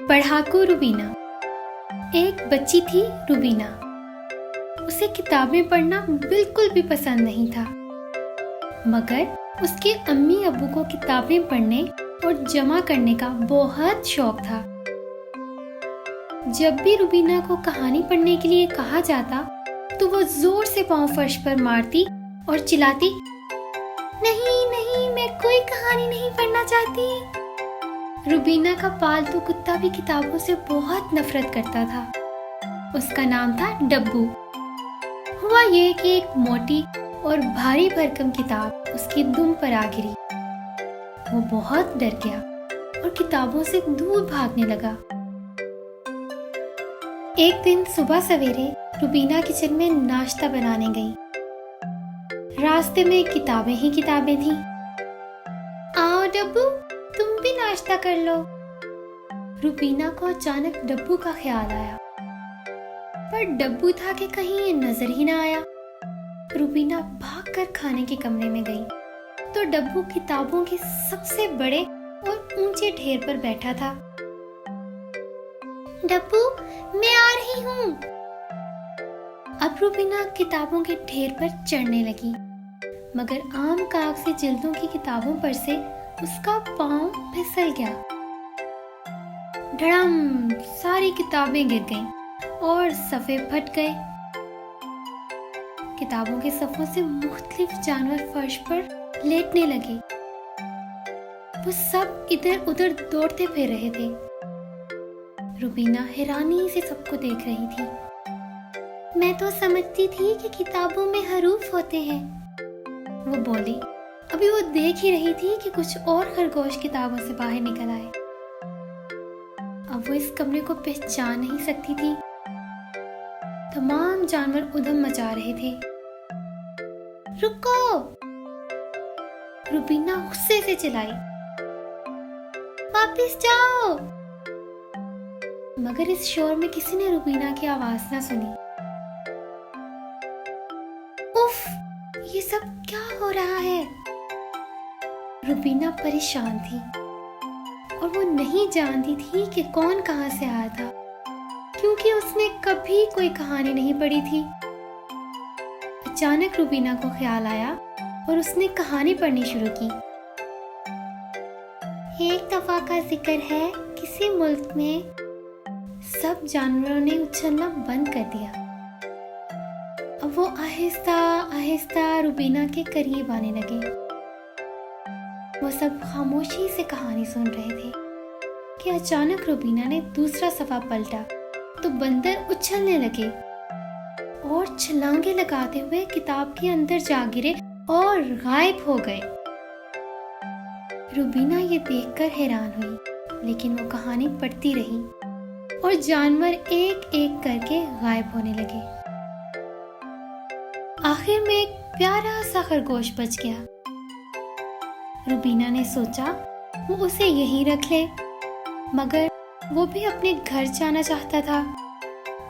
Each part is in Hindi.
पढ़ाकू रूबीना। एक बच्ची थी रूबीना। उसे किताबें पढ़ना बिल्कुल भी पसंद नहीं था, मगर उसके अम्मी अब्बू को किताबें पढ़ने और जमा करने का बहुत शौक था। जब भी रूबीना को कहानी पढ़ने के लिए कहा जाता तो वो जोर से पांव फर्श पर मारती और चिल्लाती, नहीं नहीं, मैं कोई कहानी नहीं पढ़ना चाहती। रूबीना का पालतू कुत्ता भी किताबों से बहुत नफरत करता था। उसका नाम था डब्बू। हुआ ये कि एक मोटी और भारी भरकम किताब उसकी दुम पर आ गिरी। वो बहुत डर गया और किताबों से दूर भागने लगा। एक दिन सुबह सवेरे रूबीना किचन में नाश्ता बनाने गई। रास्ते में किताबें ही किताबें थीं। आओ डब्बू, तुम भी नाश्ता कर लो। रूबीना को अचानक डब्बू का ख्याल आया, पर डब्बू था कि कहीं ये नजर ही ना आया। रूबीना भागकर खाने के कमरे में गई तो डब्बू किताबों के सबसे बड़े और ऊंचे ढेर पर बैठा था। डब्बू, मैं आ रही हूँ। अब रूबीना किताबों के ढेर पर चढ़ने लगी, मगर आम काग से जिल्दों की किताबों पर से उसका पांव फिसल गया। धड़म, सारी किताबें गिर गईं और सफ़े फट गए। किताबों के सफ़ों से मुख्तलिफ जानवर फर्श पर लेटने लगे। वो सब इधर उधर दौड़ते फिर रहे थे। रूबीना हैरानी से सबको देख रही थी। मैं तो समझती थी कि किताबों में हरूफ होते हैं, वो बोली। अभी वो देख ही रही थी कि कुछ और खरगोश किताबों से बाहर निकल आए। अब वो इस कमरे को पहचान नहीं सकती थी। तमाम जानवर उधम मचा रहे थे। रुको! रूबीना गुस्से से चिल्लाई, वापस जाओ! मगर इस शोर में किसी ने रूबीना की आवाज ना सुनी। उफ! ये सब क्या हो रहा है? रूबीना परेशान थी और वो नहीं जानती थी कि कौन कहां से आया था, क्योंकि उसने कभी कोई कहानी नहीं पढ़ी थी। अचानक रूबीना को ख्याल आया और उसने कहानी पढ़नी शुरू की। एक दफा का जिक्र है, किसी मुल्क में सब जानवरों ने उछलना बंद कर दिया। अब वो आहिस्ता आहिस्ता रूबीना के करीब आने लगे। वो सब खामोशी से कहानी सुन रहे थे कि अचानक रूबीना ने दूसरा सफा पलटा तो बंदर उछलने लगे और छलांगे लगाते हुए किताब के अंदर जा गिरे और गायब हो गए। रूबीना ये देखकर हैरान हुई, लेकिन वो कहानी पढ़ती रही और जानवर एक एक करके गायब होने लगे। आखिर में एक प्यारा सा खरगोश बच गया। रूबीना ने सोचा वो उसे यहीं रख ले, मगर वो भी अपने घर जाना चाहता था।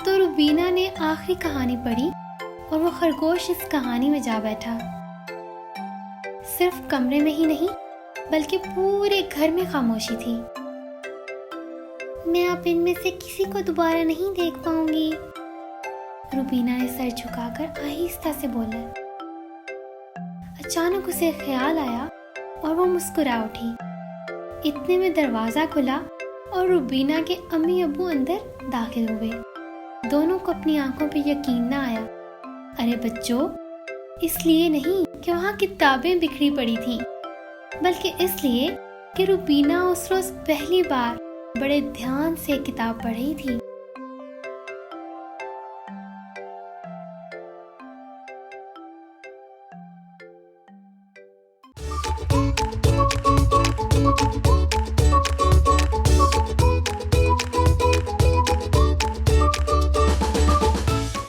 तो रूबीना ने आखिरी कहानी पढ़ी और वो खरगोश इस कहानी में जा बैठा। सिर्फ कमरे में ही नहीं, बल्कि पूरे घर में खामोशी थी। मैं अब इनमें से किसी को दोबारा नहीं देख पाऊंगी, रूबीना ने सर झुकाकर आहिस्ता से बोला। अचानक उसे ख्याल आया और वो मुस्कुरा उठी। इतने में दरवाजा खुला और रूबीना के अम्मी अब्बू अंदर दाखिल हुए। दोनों को अपनी आंखों पे यकीन ना आया। अरे बच्चों, इसलिए नहीं कि वहाँ किताबें बिखरी पड़ी थीं, बल्कि इसलिए कि रूबीना उस रोज पहली बार बड़े ध्यान से किताब पढ़ रही थी।